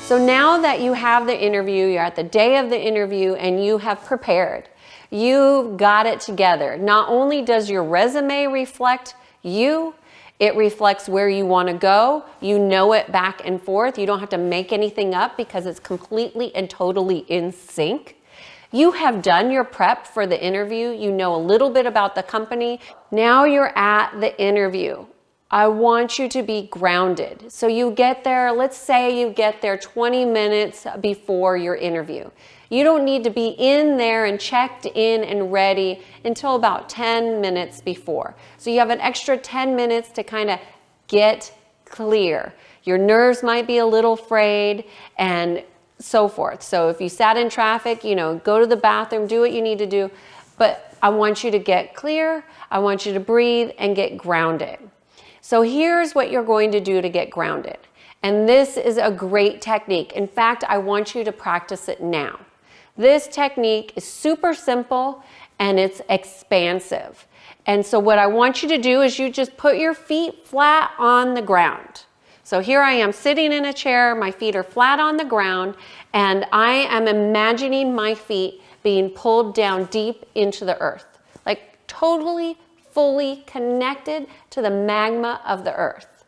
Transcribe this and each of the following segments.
So now that you have the interview, you're at the day of the interview and you have prepared, you've got it together. Not only does your resume reflect you, it reflects where you want to go. You know it back and forth. You don't have to make anything up because it's completely and totally in sync. You have done your prep for the interview. You know a little bit about the company. Now you're at the interview. I want you to be grounded. So you get there, let's say you get there 20 minutes before your interview. You don't need to be in there and checked in and ready until about 10 minutes before. So you have an extra 10 minutes to kind of get clear. Your nerves might be a little frayed and so forth. So if you sat in traffic, go to the bathroom, do what you need to do. But I want you to get clear. I want you to breathe and get grounded. So here's what you're going to do to get grounded. And this is a great technique. In fact, I want you to practice it now. This technique is super simple and it's expansive. And so what I want you to do is you just put your feet flat on the ground. So here I am sitting in a chair, my feet are flat on the ground, and I am imagining my feet being pulled down deep into the earth, like totally, fully connected to the magma of the earth.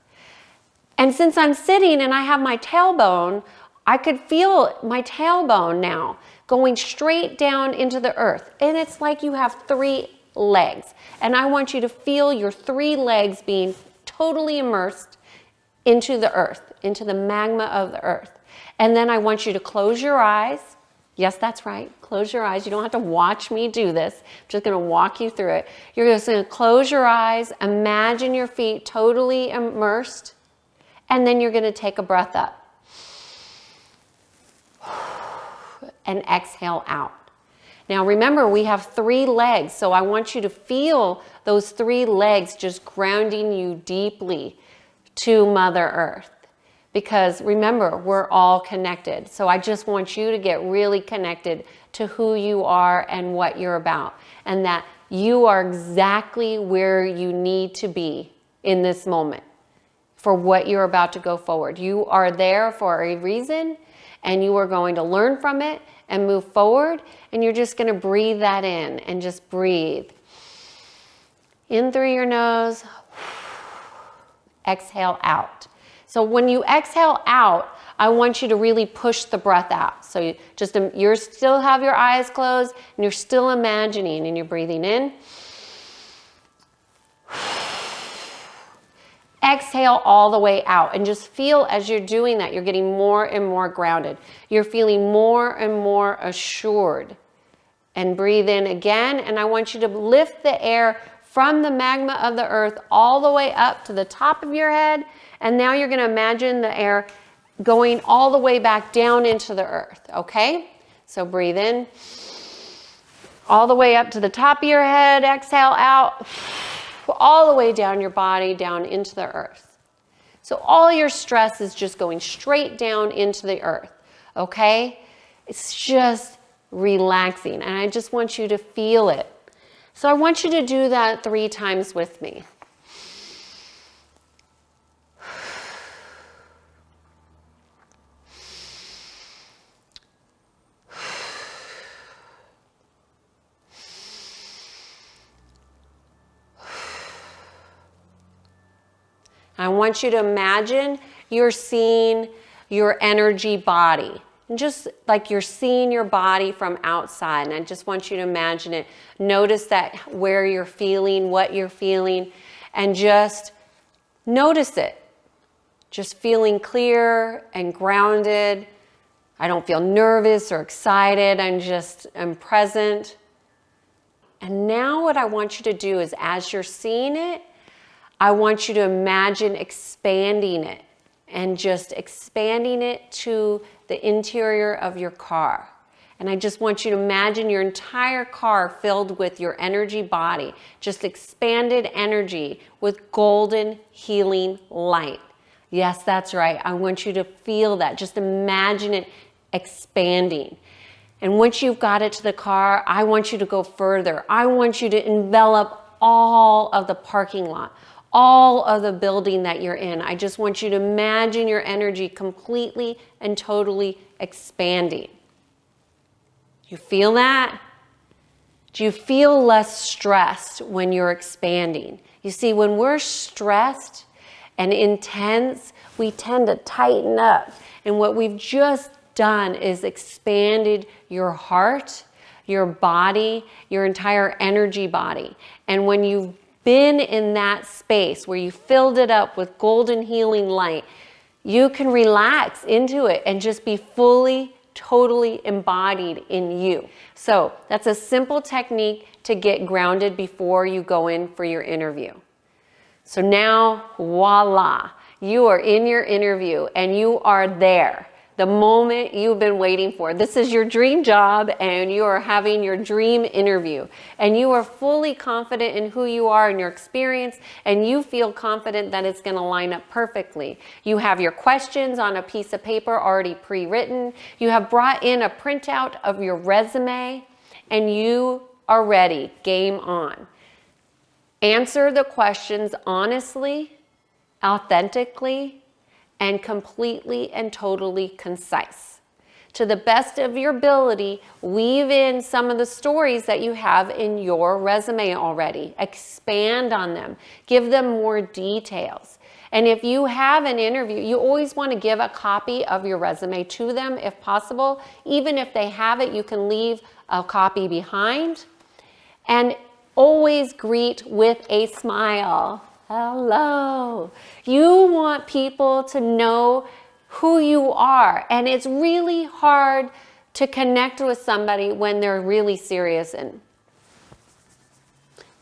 And since I'm sitting and I have my tailbone, I could feel my tailbone now going straight down into the earth. And it's like you have 3 legs. And I want you to feel your 3 legs being totally immersed into the earth, into the magma of the earth. And then I want you to close your eyes. Yes, that's right. Close your eyes. You don't have to watch me do this. I'm just going to walk you through it. You're just going to close your eyes, imagine your feet totally immersed, and then you're going to take a breath up and exhale out. Now remember, we have 3 legs, so I want you to feel those 3 legs just grounding you deeply to Mother Earth. Because remember, we're all connected. So I just want you to get really connected to who you are and what you're about. And that you are exactly where you need to be in this moment for what you're about to go forward. You are there for a reason, and you are going to learn from it and move forward. And you're just going to breathe that in and just breathe. In through your nose, exhale out. So when you exhale out, I want you to really push the breath out. So you still have your eyes closed and you're still imagining, and you're breathing in. Exhale all the way out, and just feel as you're doing that, you're getting more and more grounded. You're feeling more and more assured. And breathe in again, and I want you to lift the air from the magma of the earth all the way up to the top of your head. And now you're going to imagine the air going all the way back down into the earth, okay? So breathe in, all the way up to the top of your head, exhale out, all the way down your body, down into the earth. So all your stress is just going straight down into the earth, okay? It's just relaxing, and I just want you to feel it. So I want you to do that 3 times with me. I want you to imagine you're seeing your energy body. And just like you're seeing your body from outside. And I just want you to imagine it. Notice that where you're feeling, what you're feeling, and just notice it. Just feeling clear and grounded. I don't feel nervous or excited. I'm present. And now what I want you to do is, as you're seeing it, I want you to imagine expanding it, and just expanding it to the interior of your car. And I just want you to imagine your entire car filled with your energy body, just expanded energy with golden healing light. Yes, that's right. I want you to feel that. Just imagine it expanding. And once you've got it to the car, I want you to go further. I want you to envelop all of the parking lot, all of the building that you're in. I just want you to imagine your energy completely and totally expanding. You feel that? Do you feel less stressed when you're expanding? You see, when we're stressed and intense, we tend to tighten up. And what we've just done is expanded your heart, your body, your entire energy body. And when you've been in that space where you filled it up with golden healing light, you can relax into it and just be fully, totally embodied in you. So that's a simple technique to get grounded before you go in for your interview. So now, voila, you are in your interview and you are there. The moment you've been waiting for. This is your dream job and you are having your dream interview. And you are fully confident in who you are and your experience, and you feel confident that it's going to line up perfectly. You have your questions on a piece of paper already pre-written. You have brought in a printout of your resume and you are ready. Game on. Answer the questions honestly, authentically, and completely and totally concise. To the best of your ability, weave in some of the stories that you have in your resume already. Expand on them. Give them more details. And if you have an interview, you always want to give a copy of your resume to them if possible. Even if they have it, you can leave a copy behind. And always greet with a smile. Hello. You want people to know who you are. And it's really hard to connect with somebody when they're really serious and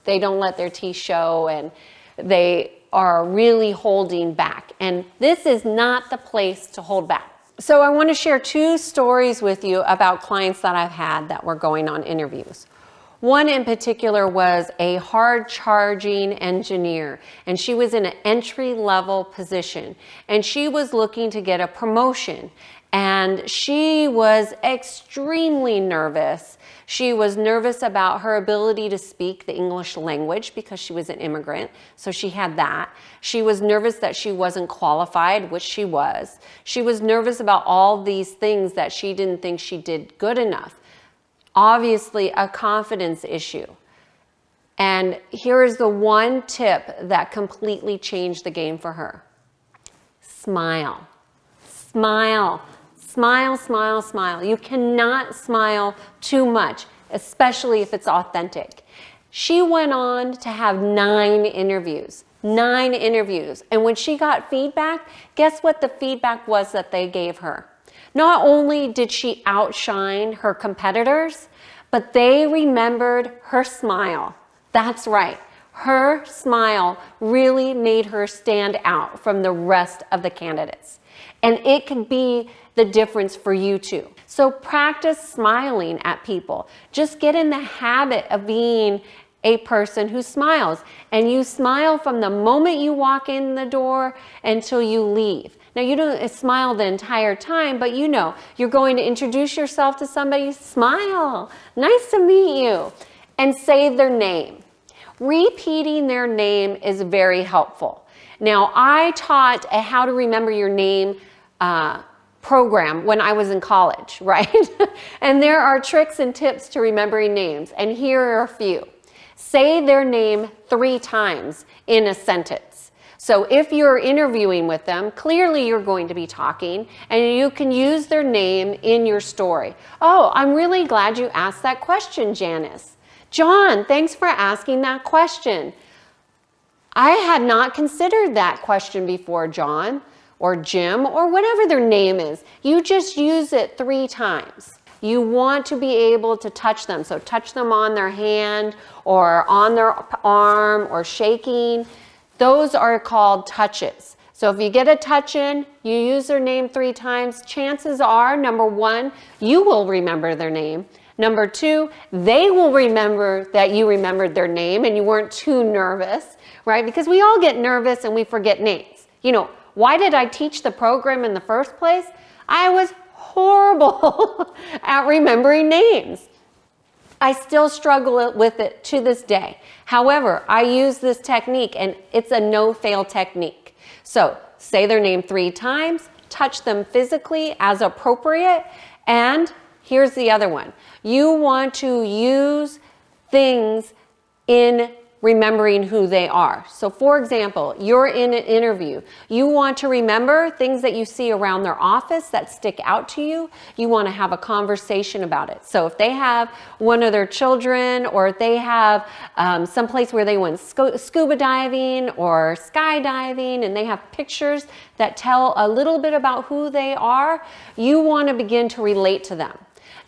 they don't let their teeth show and they are really holding back. And this is not the place to hold back. So I want to share 2 stories with you about clients that I've had that were going on interviews. One in particular was a hard-charging engineer, and she was in an entry-level position, and she was looking to get a promotion, and she was extremely nervous. She was nervous about her ability to speak the English language because she was an immigrant, so she had that. She was nervous that she wasn't qualified, which she was. She was nervous about all these things that she didn't think she did good enough. Obviously a confidence issue. And here is the one tip that completely changed the game for her. Smile. Smile. Smile, smile, smile. You cannot smile too much, especially if it's authentic. She went on to have 9 interviews. 9 interviews. And when she got feedback, guess what the feedback was that they gave her? Not only did she outshine her competitors, but they remembered her smile. That's right. Her smile really made her stand out from the rest of the candidates. And it can be the difference for you too. So practice smiling at people. Just get in the habit of being a person who smiles. And you smile from the moment you walk in the door until you leave. Now, you don't smile the entire time, but you know, you're going to introduce yourself to somebody, smile, nice to meet you, and say their name. Repeating their name is very helpful. Now, I taught a how to remember your name program when I was in college, right? And there are tricks and tips to remembering names, and here are a few. Say their name 3 times in a sentence. So if you're interviewing with them, clearly you're going to be talking and you can use their name in your story. Oh, I'm really glad you asked that question, Janice. John, thanks for asking that question. I had not considered that question before, John, or Jim, or whatever their name is. You just use it 3 times. You want to be able to touch them. So touch them on their hand or on their arm or shaking. Those are called touches. So if you get a touch in, you use their name 3 times, chances are, number 1, you will remember their name. Number 2, they will remember that you remembered their name and you weren't too nervous, right? Because we all get nervous and we forget names. You know, why did I teach the program in the first place? I was horrible at remembering names. I still struggle with it to this day. However, I use this technique and it's a no-fail technique. So say their name 3 times, touch them physically as appropriate, and here's the other one. You want to use things in remembering who they are. So for example, you're in an interview. You want to remember things that you see around their office that stick out to you. You want to have a conversation about it. So if they have one of their children, or if they have someplace where they went scuba diving or skydiving, and they have pictures that tell a little bit about who they are, you want to begin to relate to them.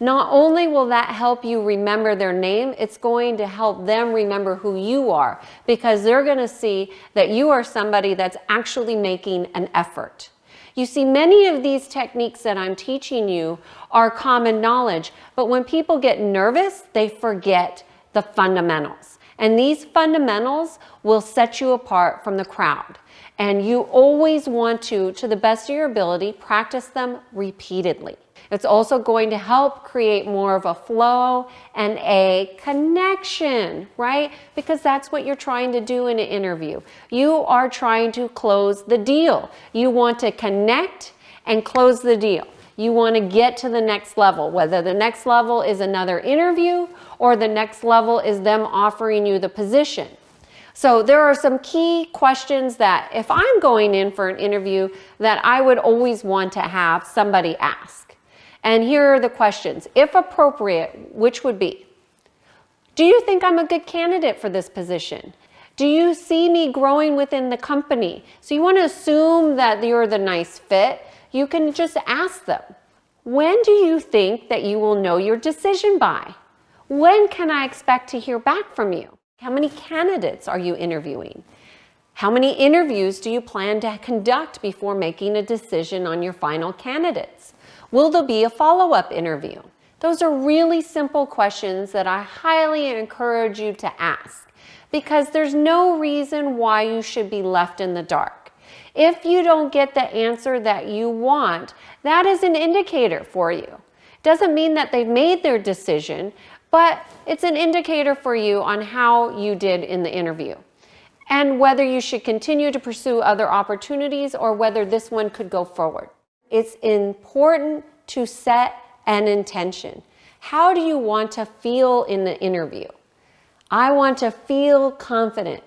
Not only will that help you remember their name, it's going to help them remember who you are, because they're going to see that you are somebody that's actually making an effort. You see, many of these techniques that I'm teaching you are common knowledge, but when people get nervous, they forget the fundamentals. And these fundamentals will set you apart from the crowd. And you always want to the best of your ability, practice them repeatedly. It's also going to help create more of a flow and a connection, right? Because that's what you're trying to do in an interview. You are trying to close the deal. You want to connect and close the deal. You want to get to the next level, whether the next level is another interview or the next level is them offering you the position. So there are some key questions that if I'm going in for an interview that I would always want to have somebody ask. And here are the questions. If appropriate, which would be, do you think I'm a good candidate for this position? Do you see me growing within the company? So you want to assume that you're the nice fit. You can just ask them, when do you think that you will know your decision by? When can I expect to hear back from you? How many candidates are you interviewing? How many interviews do you plan to conduct before making a decision on your final candidates? Will there be a follow-up interview? Those are really simple questions that I highly encourage you to ask, because there's no reason why you should be left in the dark. If you don't get the answer that you want, that is an indicator for you. Doesn't mean that they've made their decision, but it's an indicator for you on how you did in the interview, and whether you should continue to pursue other opportunities or whether this one could go forward. It's important to set an intention. How do you want to feel in the interview? I want to feel confident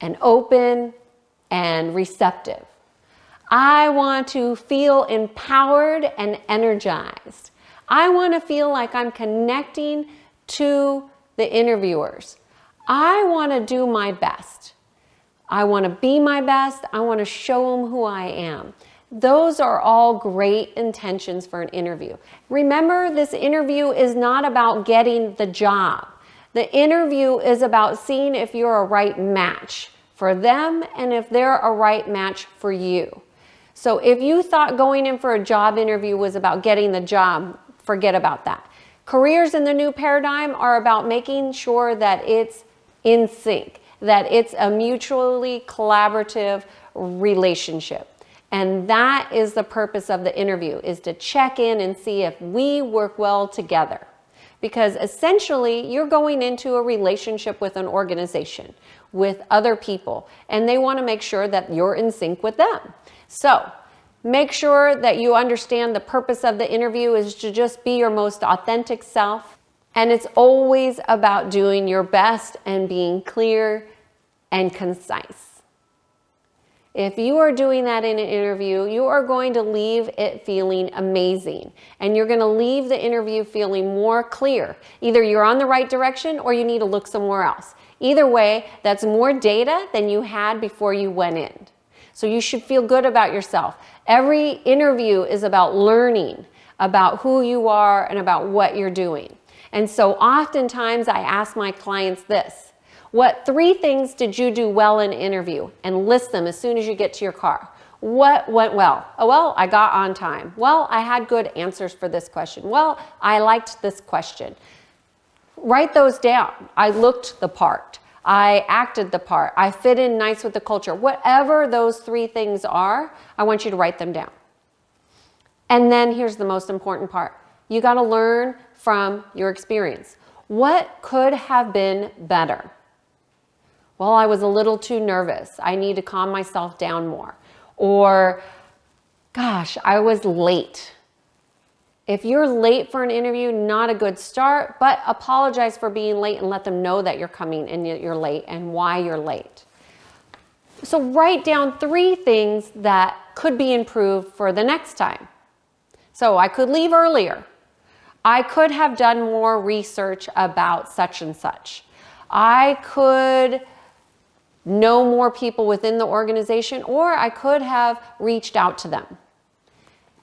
and open and receptive. I want to feel empowered and energized. I want to feel like I'm connecting to the interviewers. I want to do my best. I want to be my best. I want to show them who I am. Those are all great intentions for an interview. Remember, this interview is not about getting the job. The interview is about seeing if you're a right match for them and if they're a right match for you. So if you thought going in for a job interview was about getting the job, forget about that. Careers in the new paradigm are about making sure that it's in sync, that it's a mutually collaborative relationship. And that is the purpose of the interview, is to check in and see if we work well together. Because essentially, you're going into a relationship with an organization, with other people, and they want to make sure that you're in sync with them. So make sure that you understand the purpose of the interview is to just be your most authentic self. And it's always about doing your best and being clear and concise. If you are doing that in an interview, you are going to leave it feeling amazing. And you're going to leave the interview feeling more clear. Either you're on the right direction or you need to look somewhere else. Either way, that's more data than you had before you went in. So you should feel good about yourself. Every interview is about learning about who you are and about what you're doing. And so oftentimes I ask my clients this: what 3 things did you do well in an interview? And list them as soon as you get to your car. What went well? Oh, well, I got on time. Well, I had good answers for this question. Well, I liked this question. Write those down. I looked the part. I acted the part. I fit in nice with the culture. Whatever those 3 things are, I want you to write them down. And then here's the most important part. You got to learn from your experience. What could have been better? Well, I was a little too nervous. I need to calm myself down more. Or, gosh, I was late. If you're late for an interview, not a good start, but apologize for being late and let them know that you're coming and you're late and why you're late. So write down 3 things that could be improved for the next time. So I could leave earlier. I could have done more research about such and such. I could know more people within the organization, or I could have reached out to them.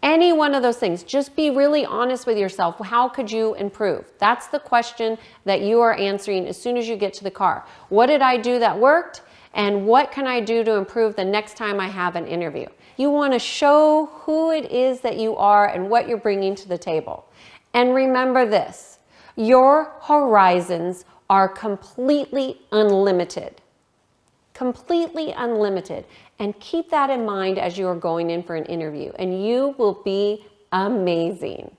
Any one of those things. Just be really honest with yourself. How could you improve? That's the question that you are answering as soon as you get to the car. What did I do that worked? And what can I do to improve the next time I have an interview? You want to show who it is that you are and what you're bringing to the table. And remember this, your horizons are completely unlimited. Completely unlimited. And keep that in mind as you are going in for an interview, and you will be amazing.